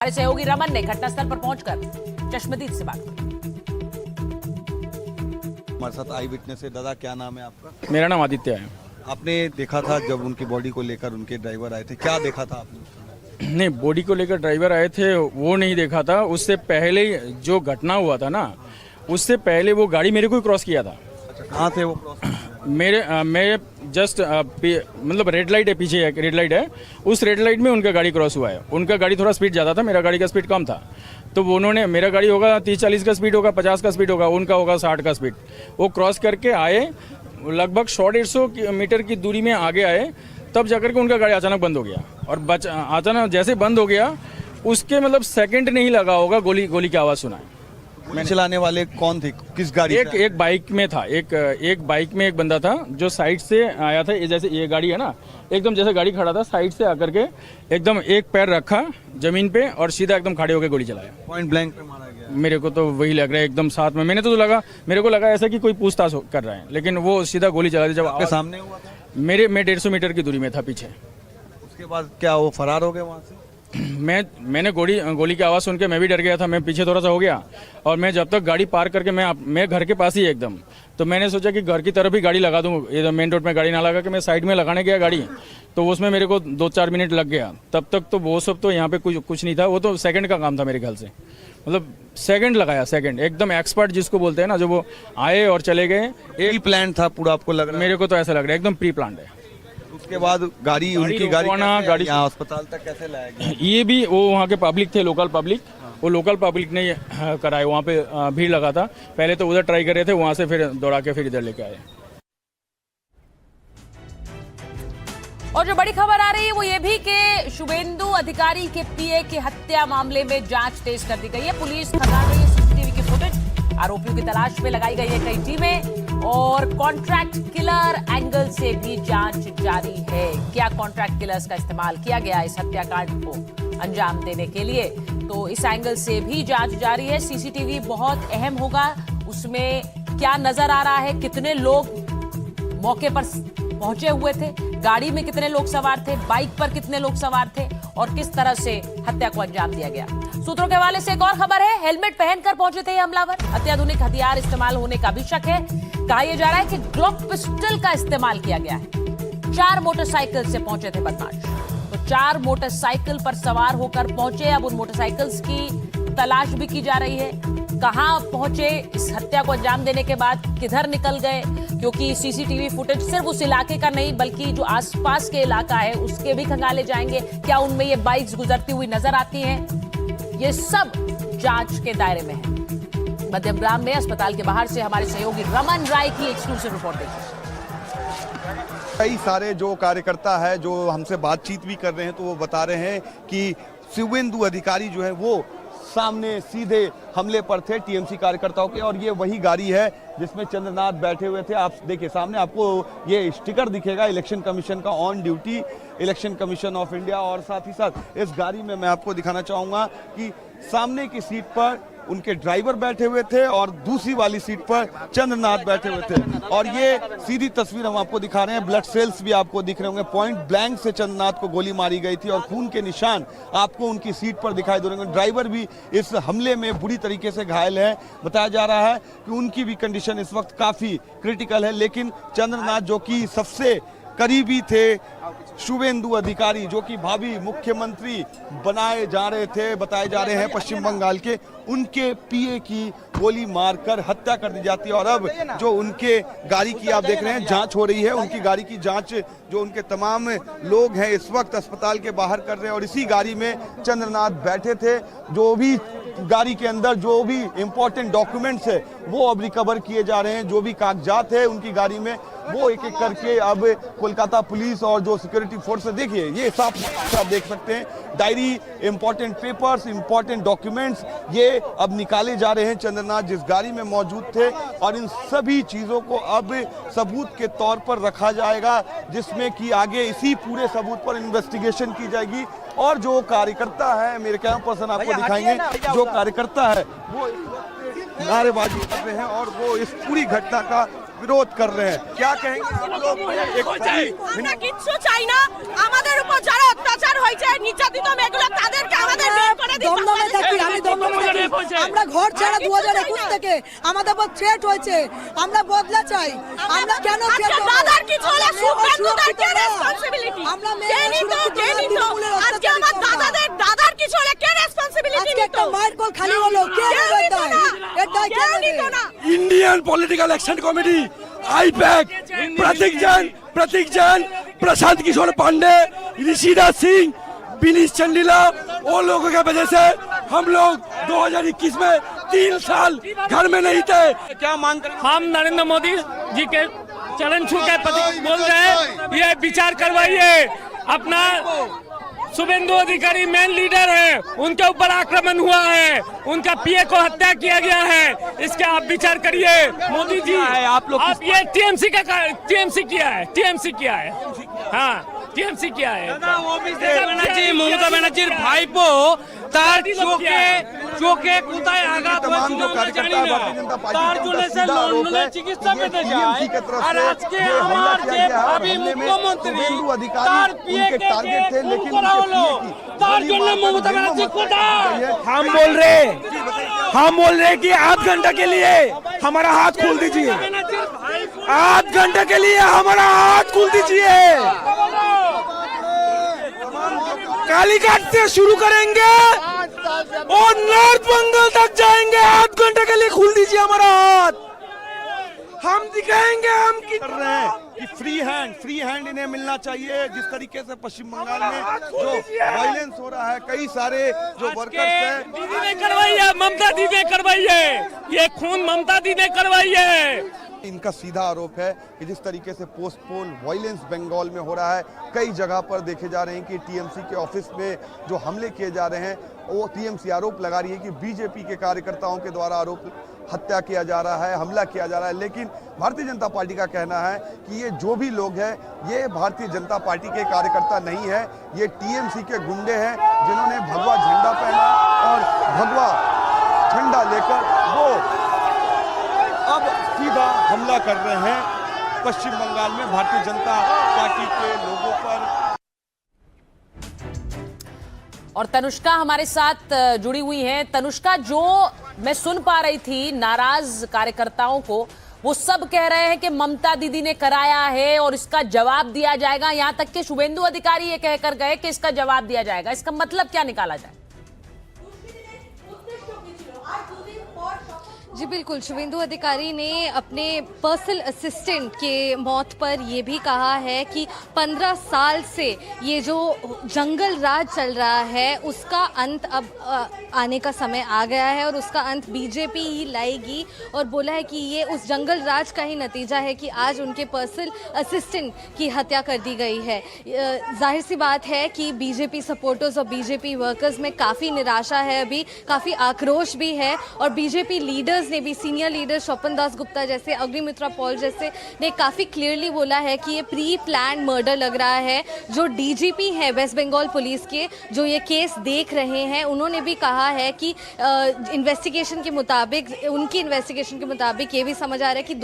हमारे सहयोगी रमन ने घटनास्थल पर पहुंचकर चश्मदीद से बात की। हमारे साथ आई विटनेस है। दादा, क्या नाम है आपका? मेरा नाम आदित्य है। आपने देखा था जब उनकी बॉडी को लेकर उनके ड्राइवर आए थे, क्या देखा था आपने? नहीं, बॉडी को लेकर ड्राइवर आए थे वो नहीं देखा था। उससे पहले जो घटना हुआ था ना, उससे पहले वो गाड़ी मेरे को ही क्रॉस किया था। अच्छा, कहाँ थे वो क्रॉस? मेरे जस्ट मतलब रेड लाइट है, पीछे एक रेड लाइट है, उस रेड लाइट में उनका गाड़ी क्रॉस हुआ है। उनका गाड़ी थोड़ा स्पीड ज़्यादा था, मेरा गाड़ी का स्पीड कम था। तो उन्होंने, मेरा गाड़ी होगा 30-40 का स्पीड होगा, 50 का स्पीड होगा, उनका होगा 60 का स्पीड। वो क्रॉस करके आए, लगभग 100-150 मीटर की दूरी में आगे आए, तब जाकर के उनका गाड़ी अचानक बंद हो गया। और अचानक जैसे बंद हो गया, उसके मतलब सेकंड नहीं लगा होगा, गोली की आवाज़ सुना। गोली चलाने वाले कौन थे, किस गाड़ी? एक बाइक में था, एक बाइक में एक बंदा था जो साइड से आया था। जैसे ये गाड़ी है ना, एकदम जैसे गाड़ी खड़ा था, साइड से आकर के एकदम एक पैर रखा जमीन पे और सीधा एकदम खड़े होकर गोली चलाया। पॉइंट ब्लैंक पे मारा गया? मेरे को तो वही लग रहा है, एकदम साथ में। मेरे को लगा ऐसा कि कोई पूछताछ कर रहा है, लेकिन वो सीधा गोली चला दी। जब आपके सामने हुआ था? मैं 150 मीटर की दूरी में था पीछे। उसके बाद क्या वो फरार हो गए वहाँ से? मैंने गोली की आवाज़ सुन के मैं भी डर गया था। मैं पीछे थोड़ा सा हो गया और मैं जब तक गाड़ी पार करके मैं घर के पास ही एकदम, तो मैंने सोचा कि घर की तरफ ही गाड़ी लगा दूँ, इधर मेन रोड में गाड़ी ना लगा के मैं साइड में लगाने गया गाड़ी, तो उसमें मेरे को 2-4 मिनट लग गया। तब तक तो वो सब तो यहाँ पे कुछ नहीं था, वो तो सेकंड का काम था मेरे ख्याल से। मतलब सेकंड लगाया, सेकंड एकदम एक्सपर्ट जिसको बोलते हैं ना, जो वो आए और चले गए। एक प्लान था पूरा, आपको लग रहा है? मेरे को तो ऐसा लग रहा है एकदम प्री प्लान्ड है। उसके बाद उनकी गाड़ी यहाँ अस्पताल तक कैसे लाया गया? ये भी वो वहाँ के पब्लिक थे, लोकल पब्लिक, वो लोकल पब्लिक ने कराया। वहाँ पे भीड़ लगा था, पहले तो उधर ट्राई कर रहे थे, वहाँ से फिर दौड़ा के फिर इधर लेके आए। और जो बड़ी खबर आ रही है वो ये भी कि शुभेंदु अधिकारी के पीए की हत्या मामले में जांच तेज कर दी गई है। पुलिस खंगाल रही है सीसीटीवी की फुटेज, आरोपियों की तलाश में लगाई गई है कई टीमें, और कॉन्ट्रैक्ट किलर एंगल से भी जांच जारी है। क्या कॉन्ट्रैक्ट किलर्स का इस्तेमाल किया गया इस हत्याकांड को अंजाम देने के लिए, तो इस एंगल से भी जांच जारी है। सीसीटीवी बहुत अहम होगा, उसमें क्या नजर आ रहा है, कितने लोग मौके पर पहुंचे हुए थे, गाड़ी में कितने लोग सवार थे, बाइक पर कितने लोग सवार थे, और किस तरह से हत्या को अंजाम दिया गया। सूत्रों के हवाले से एक और खबर है, हेलमेट पहनकर पहुंचे थे ये हमलावर। अत्याधुनिक हथियार इस्तेमाल होने का भी शक है। कहा यह जा रहा है कि ग्लॉक पिस्टल का इस्तेमाल किया गया है। 4 मोटरसाइकिल से पहुंचे थे बदमाश, तो 4 मोटरसाइकिल पर सवार होकर पहुंचे। अब उन मोटरसाइकिल्स की तलाश भी की जा रही है, कहां पहुंचे इस हत्या को अंजाम देने के बाद, किधर निकल गए, क्योंकि सीसीटीवी फुटेज सिर्फ उस इलाके का नहीं बल्कि जो आसपास के इलाका है उसके भी खंगाले जाएंगे। क्या उनमें ये बाइक्स गुजरती हुई नजर आती हैं, ये सब जांच के दायरे में है। मध्यमग्राम में अस्पताल के बाहर से हमारे सहयोगी रमन राय की एक्सक्लूसिव रिपोर्ट देखिए। कई सारे जो कार्यकर्ता है जो हमसे बातचीत भी कर रहे हैं, तो वो बता रहे हैं कि शुभेंदु अधिकारी जो है वो सामने सीधे हमले पर थे टीएमसी कार्यकर्ताओं के, और ये वही गाड़ी है जिसमें चंद्रनाथ बैठे हुए थे। आप देखिए सामने आपको ये स्टिकर दिखेगा इलेक्शन कमीशन का, on duty election commission of India. और साथ ही साथ इस गाड़ी में मैं आपको दिखाना चाहूँगा कि सामने की सीट पर उनके ड्राइवर बैठे हुए थे और दूसरी वाली सीट पर चंद्रनाथ बैठे हुए थे। और ये सीधी तस्वीर हम आपको दिखा रहे हैं, ब्लड सेल्स भी आपको दिख रहे होंगे। पॉइंट ब्लैंक से चंद्रनाथ को गोली मारी गई थी और खून के निशान आपको उनकी सीट पर दिखाई दे रहे होंगे। ड्राइवर भी इस हमले में बुरी तरीके से घायल है। बताया जा रहा है कि उनकी भी कंडीशन इस वक्त काफी क्रिटिकल है, लेकिन चंद्रनाथ जो कि सबसे करीबी थे शुभेंदु अधिकारी, जो कि भावी मुख्यमंत्री बनाए जा रहे थे, बताए जा रहे हैं पश्चिम बंगाल के, उनके पीए की गोली मारकर हत्या कर दी जाती है। और अब जो उनके गाड़ी की आप देख रहे हैं जांच हो रही है, उनकी गाड़ी की जांच जो उनके तमाम लोग हैं इस वक्त अस्पताल के बाहर कर रहे हैं। और इसी गाड़ी में चंद्रनाथ बैठे थे। जो भी गाड़ी के अंदर जो भी इंपॉर्टेंट डॉक्यूमेंट्स है वो अब रिकवर किए जा रहे हैं। जो भी कागजात है उनकी गाड़ी में वो एक एक करके अब कोलकाता पुलिस और जो सिक्योरिटी फोर्स है, देखिए ये साफ आप देख सकते हैं, diary, important papers, important documents ये अब निकाले जा रहे हैं चंद्रनाथ जिस गाड़ी में मौजूद थे। और इन सभी चीज़ों को अब सबूत के तौर पर रखा जाएगा, जिसमें कि आगे इसी पूरे सबूत पर इन्वेस्टिगेशन की जाएगी। और जो कार्यकर्ता है, मेरे कैमरा पर्सन आपको दिखाएंगे, जो कार्यकर्ता है वो नारेबाजी कर रहे हैं और वो इस पूरी घटना का विरोध कर रहे हैं। क्या कहेंगे आप लोग? আমরা কিচ্ছু চাই না, আমাদের উপর যারা অত্যাচার হয়েছে নির্যাতিত মেয়েগুলো তাদেরকে আমাদের বের করে দিতে হবে। দমদমে থাকি, আমি দমদমে থাকি। আমরা ঘর ছাড়া 2021 থেকে আমাদের উপর থ্রেট হয়েছে, আমরা বদলা চাই। আমরা কেন আজকে দাদার কিছু হলে শুভেন্দুদের কে রেসপন্সিবিলিটি? আমরা কে নিত? আজকে আমার দাদার কিছু হলে কে রেসপন্সিবিলিটি আজকে নিত? একটা মায়ের কোল খালি হলো, কে নেবে দায়? এর দায় কে নিত নেবে? না। Indian political action committee IPAC Pratik Jain Prashant Kishor Pandey Rishiraj Singh Vinish Chandila वो लोगों की वजह से हम लोग 2021 में 3 साल घर में नहीं थे। क्या मांग करें? हम नरेंद्र मोदी जी के चरण छू के बोल रहे हैं, ये विचार करवाइए। अपना शुभेंदु अधिकारी मेन लीडर है, उनके ऊपर आक्रमण हुआ है, उनका पीए को हत्या किया गया है, इसके आप विचार करिए। मोदी जी आप ये टीएमसी किया है, हाँ टीएमसी किया है। মমতা ব্যানার্জির ভাইপো তার চোখে কোথায় আঘাত तमाम जो कार्यकर्ता है भारतीय जनता पार्टी के उनका सीधा आरोप है চিকিৎসা कि পেতে ये যায় TMC के तरफ আর से আজকে जो हमला আমার किया যে गया है, ভাবি हमले में মুখ্যমন্ত্রী शुभेंदु अधिकारी তার उनके टारगेट थे, लेकिन করা उनके হলো PA की তার गोली জন্য मारकर মমতা दिल ব্যানার্জি में কোথায়? मार दी गई है। हम बोल रहे कि आध घंटा के लिए हमारा हाथ खोल दीजिए, आध घंटे के लिए हमारा हाथ खोल दीजिए। कालीघाट से शुरू करेंगे और नॉर्थ बंगाल तक जाएंगे, आध घंटे के लिए खोल दीजिए हमारा हाथ। हम दिखाएंगे हम कर रहे हैं कि फ्री हैंड इन्हें मिलना चाहिए। जिस तरीके से पश्चिम बंगाल में जो वायलेंस हो रहा है, कई सारे जो वर्कर्स हैं, दीदी ने करवाई है, ममता दीदी ने करवाई है, ये खून ममता दीदी ने करवाई है। इनका सीधा आरोप है कि जिस तरीके से पोस्टपोल वायलेंस बंगाल में हो रहा है, कई जगह पर देखे जा रहे हैं कि टीएमसी के ऑफिस में जो हमले किए जा रहे हैं, वो टीएमसी आरोप लगा रही है कि बीजेपी के कार्यकर्ताओं के द्वारा हत्या किया जा रहा है, हमला किया जा रहा है। लेकिन भारतीय जनता पार्टी का कहना है कि ये जो भी लोग हैं, ये भारतीय जनता पार्टी के कार्यकर्ता नहीं है, ये टीएमसी के गुंडे हैं जिन्होंने भगवा झंडा पहना और भगवा झंडा लेकर वो अब सीधा हमला कर रहे हैं पश्चिम बंगाल में भारतीय जनता पार्टी के लोगों पर। और तनुष्का हमारे साथ जुड़ी हुई हैं। तनुष्का, जो मैं सुन पा रही थी नाराज कार्यकर्ताओं को, वो सब कह रहे हैं कि ममता दीदी ने कराया है और इसका जवाब दिया जाएगा। यहां तक कि शुभेंदु अधिकारी ये कहकर गए कि इसका जवाब दिया जाएगा। इसका मतलब क्या निकाला जाए? जी बिल्कुल, शुभेंदु अधिकारी ने अपने पर्सनल असिस्टेंट के मौत पर यह भी कहा है कि 15 साल से ये जो जंगल राज चल रहा है उसका अंत अब आने का समय आ गया है और उसका अंत बीजेपी ही लाएगी। और बोला है कि ये उस जंगल राज का ही नतीजा है कि आज उनके पर्सनल असिस्टेंट की हत्या कर दी गई है। जाहिर सी बात है कि बीजेपी सपोर्टर्स और बीजेपी वर्कर्स में काफ़ी निराशा है, अभी काफ़ी आक्रोश भी है। और बीजेपी लीडर्स ने भी, सीनियर लीडर स्वपन दास गुप्ता जैसे, अग्निमित्रा पॉल जैसे ने काफ़ी क्लियरली बोला है कि ये प्री प्लान मर्डर लग रहा है। जो डीजीपी हैं वेस्ट बंगाल पुलिस के, जो ये केस देख रहे हैं, उन्होंने भी कहा है कि इन्वेस्टिगेशन के मुताबिक, उनकी इन्वेस्टिगेशन के मुताबिक ये भी समझ आ रहा है कि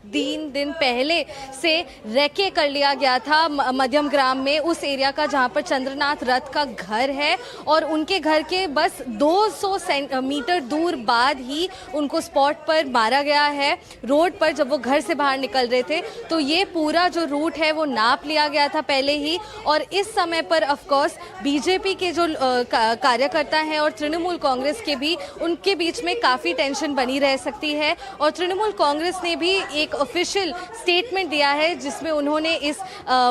3 दिन पहले से रैके कर लिया गया था मध्यम ग्राम में, उस एरिया का जहां पर चंद्रनाथ रथ का घर है। और उनके घर के बस 200 मीटर दूर बाद ही उनको स्पॉट पर मारा गया है, रोड पर, जब वो घर से बाहर निकल रहे थे। तो ये पूरा जो रूट है वो नाप लिया गया था पहले ही। और इस समय पर ऑफकोर्स बीजेपी के जो कार्यकर्ता हैं और तृणमूल कांग्रेस के भी, उनके बीच में काफ़ी टेंशन बनी रह सकती है। और तृणमूल कांग्रेस ने भी एक ऑफिशियल स्टेटमेंट दिया है जिसमें उन्होंने इस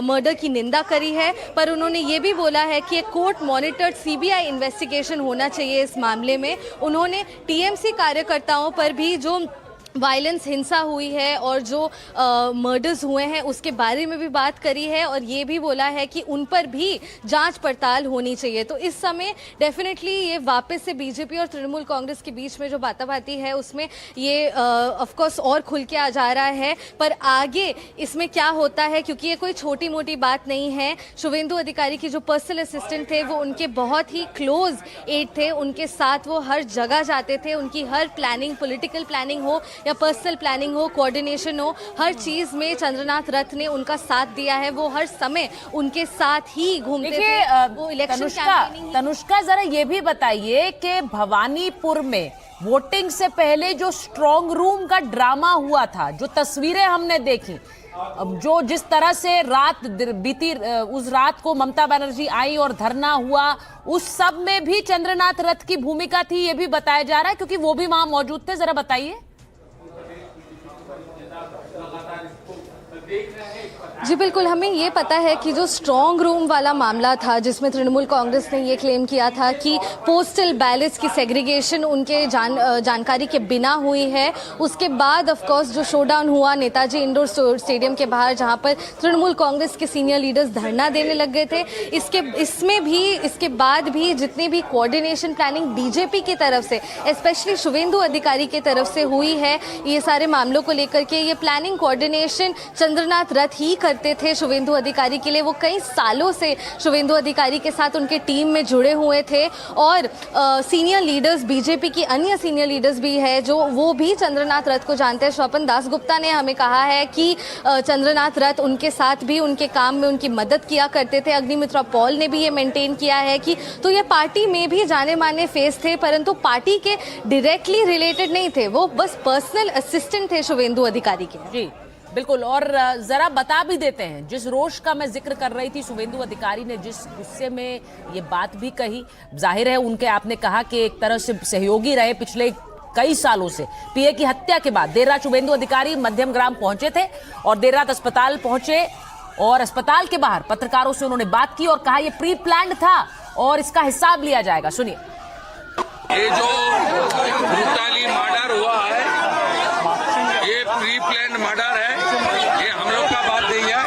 मर्डर की निंदा करी है, पर उन्होंने ये भी बोला है कि एक कोर्ट मॉनिटर्ड सीबीआई इन्वेस्टिगेशन होना चाहिए इस मामले में। उन्होंने टीएमसी कार्यकर्ताओं पर भी जो वायलेंस, हिंसा हुई है और जो मर्डर्स हुए हैं उसके बारे में भी बात करी है और ये भी बोला है कि उन पर भी जांच पड़ताल होनी चाहिए। तो इस समय डेफिनेटली ये वापस से बीजेपी और तृणमूल कांग्रेस के बीच में जो बाताबाती है उसमें ये ऑफ कोर्स और खुल के आ जा रहा है। पर आगे इसमें क्या होता है, क्योंकि ये कोई छोटी मोटी बात नहीं है। शुभेंदु अधिकारी की जो पर्सनल असिस्टेंट थे वो उनके बहुत ही क्लोज एड थे, उनके साथ वो हर जगह जाते थे, उनकी हर प्लानिंग, पॉलिटिकल प्लानिंग हो या पर्सनल प्लानिंग हो, कोऑर्डिनेशन हो, हर चीज में चंद्रनाथ रथ ने उनका साथ दिया है। वो हर समय उनके साथ ही घूमते थे। वो इलेक्शन कैंपेनिंग। तनुष्का, जरा ये भी बताइए कि भवानीपुर में वोटिंग से पहले जो स्ट्रॉन्ग रूम का ड्रामा हुआ था, जो तस्वीरें हमने देखी, जो जिस तरह से रात बीती, उस रात को ममता बनर्जी आई और धरना हुआ, उस सब में भी चंद्रनाथ रथ की भूमिका थी, ये भी बताया जा रहा है, क्योंकि वो भी वहां मौजूद थे। जरा बताइए। जी बिल्कुल, हमें ये पता है कि जो स्ट्रॉन्ग रूम वाला मामला था, जिसमें तृणमूल कांग्रेस ने ये क्लेम किया था कि पोस्टल बैलेट्स की सेग्रीगेशन उनके जानकारी के बिना हुई है, उसके बाद ऑफ कोर्स जो शोडाउन हुआ नेताजी इंडोर स्टेडियम के बाहर, जहां पर तृणमूल कांग्रेस के सीनियर लीडर्स धरना देने लग गए थे, इसके बाद भी जितनी भी कोऑर्डिनेशन प्लानिंग बीजेपी की तरफ से, स्पेशली शुवेंदु अधिकारी की तरफ से हुई है, ये सारे मामलों को लेकर के ये प्लानिंग कोऑर्डिनेशन चंद्रनाथ रथ ही करते थे शुवेंदु अधिकारी के लिए। वो कई सालों से शुवेंदु अधिकारी के साथ उनके टीम में जुड़े हुए थे, और सीनियर लीडर्स, बीजेपी की अन्य सीनियर लीडर्स भी है जो वो भी चंद्रनाथ रथ को जानते हैं। स्वपन दासगुप्ता ने हमें कहा है कि चंद्रनाथ रथ उनके साथ भी उनके काम में उनकी मदद किया करते थे। अग्निमित्रा पॉल ने भी ये मेंटेन किया है कि तो ये पार्टी में भी जाने माने फेस थे, परंतु पार्टी के डायरेक्टली रिलेटेड नहीं थे, वो बस पर्सनल असिस्टेंट थे शुवेंदु अधिकारी के। जी बिल्कुल, और जरा बता भी देते हैं, जिस रोष का मैं जिक्र कर रही थी, शुवेंदु अधिकारी ने जिस गुस्से में ये बात भी कही, जाहिर है उनके, आपने कहा कि एक तरह से सहयोगी रहे पिछले कई सालों से। पीए की हत्या के बाद देर रात शुवेंदु अधिकारी मध्यम ग्राम पहुंचे थे और देर रात अस्पताल पहुंचे, और अस्पताल के बाहर पत्रकारों से उन्होंने बात की और कहा यह प्री प्लान्ड था और इसका हिसाब लिया जाएगा। सुनिए। ये जो ब्रूटली मर्डर हुआ है, ये प्री प्लान मर्डर है, ये हम लोग का बात नहीं है,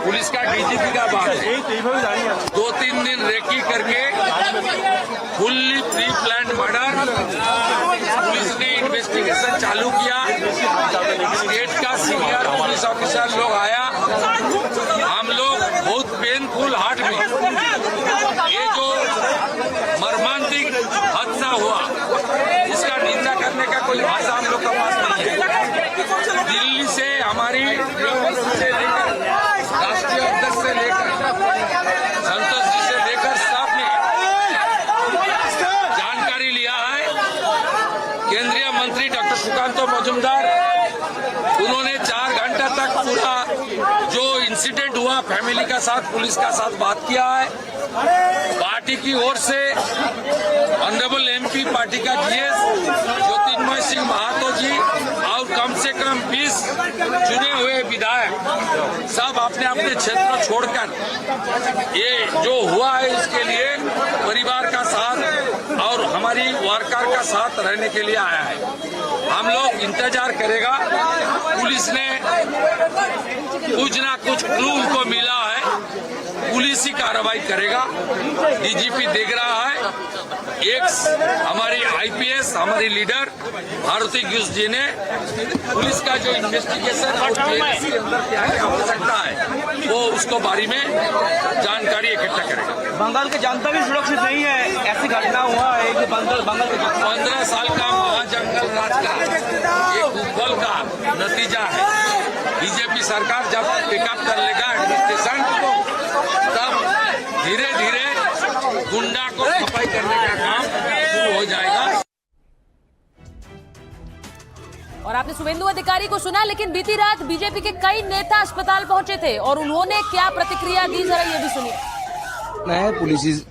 पुलिस का डीजीपी का बात है। 2-3 दिन रेकी करके fully pre plan murder, police ने इन्वेस्टिगेशन चालू किया, स्टेट का सीनियर पुलिस ऑफिसर लोग आया, हम लोग बहुत पेनफुल हार्ट में ये जो मर्मांतिक हादसा हुआ, इसका निंदा करने का कोई भाषा हम लोग का पास नहीं है। दिल्ली से हमारी से लेकर राष्ट्रीय अध्यक्ष से लेकर संतोष जी से लेकर सबने जानकारी लिया है। केंद्रीय मंत्री डॉक्टर सुकांतो मजूमदार, उन्होंने 4 घंटा तक पूरा जो इंसिडेंट हुआ फैमिली का साथ, पुलिस का साथ बात किया है। पार्टी की ओर से ऑनरेबल एमपी पार्टी का जीएस ज्योतिर्मय सिंह महातो जी और कम से कम 20 चुने हुए विधायक सब अपने अपने क्षेत्र छोड़कर ये जो हुआ है इसके लिए परिवार का साथ और हमारी वर्कर का साथ रहने के लिए आया है। हम लोग इंतजार करेगा, पुलिस ने कुछ ना कुछ क्लू उनको मिला है, पुलिस ही कार्रवाई करेगा। डीजीपी देख रहा है, एक हमारी आईपीएस हमारी लीडर भारती घोष जी ने पुलिस का जो इन्वेस्टिगेशन और केस के अंदर क्या क्या हो सकता है वो उसको बारे में जानकारी इकट्ठा करेगा। बंगाल की जनता भी सुरक्षित नहीं है, ऐसी घटना हुआ है कि बंगाल के 15 साल का महाजंगल राज का ये कुफल का नतीजा है। बीजेपी सरकार जब पिकअप कर लेगा एडमिनिस्ट्रेशन, तब धीरे धीरे गुंडा को सफाई करने का काम शुरू हो जाएगा। और आपने शुवेंदु अधिकारी को सुना, लेकिन बीती रात बीजेपी के कई नेता अस्पताल पहुंचे थे और उन्होंने क्या प्रतिक्रिया दी, जरा ये भी सुनिए।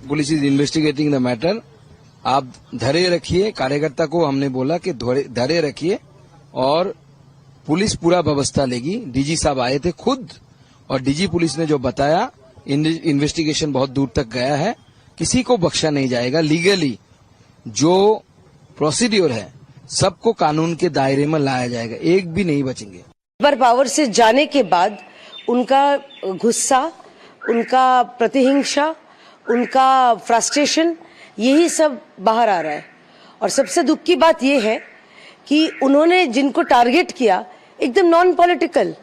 Police is investigating the matter. आप धैर्य रखिए, कार्यकर्ता को हमने बोला कि धैर्य रखिए और पुलिस पूरा व्यवस्था लेगी। डीजी साहब आए थे खुद, और डीजी पुलिस ने जो बताया, इन्वेस्टिगेशन बहुत दूर तक गया है, किसी को बख्शा नहीं जाएगा। लीगली जो प्रोसीड्योर है सबको कानून के दायरे में लाया जाएगा, एक भी नहीं बचेंगे। सुपर पावर से जाने के बाद उनका गुस्सा, उनका प्रतिहिंसा, उनका फ्रस्ट्रेशन, यही सब बाहर आ रहा है। और सबसे दुख की बात यह है कि उन्होंने जिनको टारगेट किया एकदम नॉन पॉलिटिकल,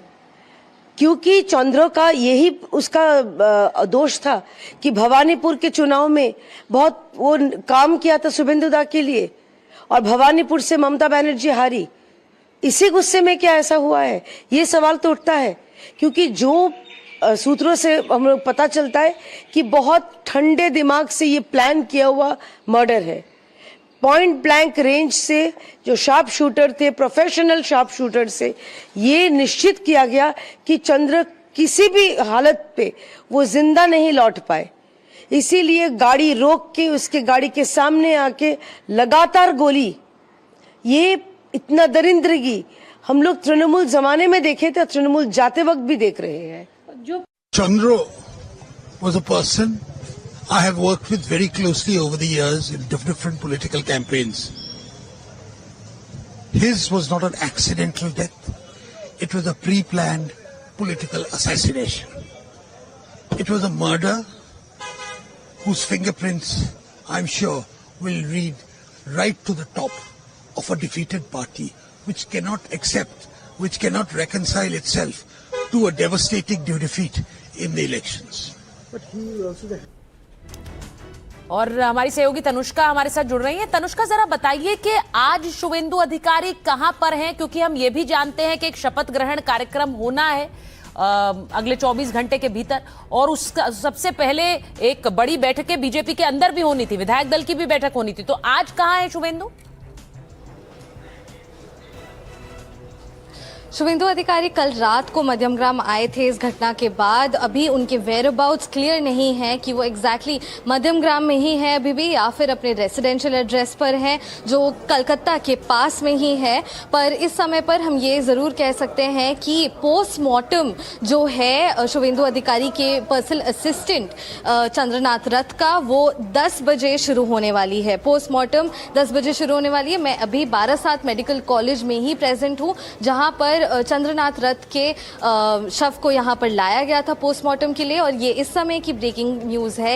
क्योंकि चंद्रो का यही उसका दोष था कि भवानीपुर के चुनाव में बहुत वो काम किया था शुभेंदु दा के लिए, और भवानीपुर से ममता बनर्जी हारी, इसी गुस्से में क्या ऐसा हुआ है, ये सवाल तो उठता है। क्योंकि जो सूत्रों से हम लोग पता चलता है कि बहुत ठंडे दिमाग से ये प्लान किया हुआ मर्डर है। पॉइंट ब्लैंक रेंज से जो शार्प शूटर थे, प्रोफेशनल शार्प शूटर से ये निश्चित किया गया कि चंद्र किसी भी हालत पे वो जिंदा नहीं लौट पाए। इसीलिए गाड़ी रोक के उसके गाड़ी के सामने आके लगातार गोली, ये इतना दरिंदगी हम लोग तृणमूल जमाने में देखे थे, तृणमूल जाते वक्त भी देख रहे हैं। जो Chandra was a person I have worked with very closely over the years in different political campaigns. His was not an accidental death. It was a pre-planned political assassination. It was a murder whose fingerprints, I'm sure, will lead right to the top of a defeated party which cannot accept, which cannot reconcile itself to a devastating defeat in the elections. But he also और हमारी सहयोगी तनुष्का हमारे साथ जुड़ रही हैं। तनुष्का, जरा बताइए कि आज शुभेंदु अधिकारी कहां पर हैं, क्योंकि हम ये भी जानते हैं कि एक शपथ ग्रहण कार्यक्रम होना है अगले 24 घंटे के भीतर, और उसका सबसे पहले एक बड़ी बैठकें बीजेपी के अंदर भी होनी थी, विधायक दल की भी बैठक होनी थी, तो आज कहां है शुभेंदु? शुभेंदु अधिकारी कल रात को मध्यमग्राम आए थे इस घटना के बाद। अभी उनके वेयरअबाउट्स क्लियर नहीं है कि वो एग्जैक्टली मध्यमग्राम में ही है अभी भी या फिर अपने रेसिडेंशियल एड्रेस पर है जो कलकत्ता के पास में ही है। पर इस समय पर हम ये ज़रूर कह सकते हैं कि पोस्टमार्टम जो है शुभेंदु अधिकारी के पर्सनल असिस्टेंट चंद्रनाथ रथ का, वो 10 बजे शुरू होने वाली है। पोस्टमार्टम 10 बजे शुरू होने वाली है। मैं अभी बारासात मेडिकल कॉलेज में ही प्रेजेंट हूँ, जहाँ पर चंद्रनाथ रथ के शव को यहां पर लाया गया था पोस्टमार्टम के लिए। और ये इस समय की ब्रेकिंग न्यूज है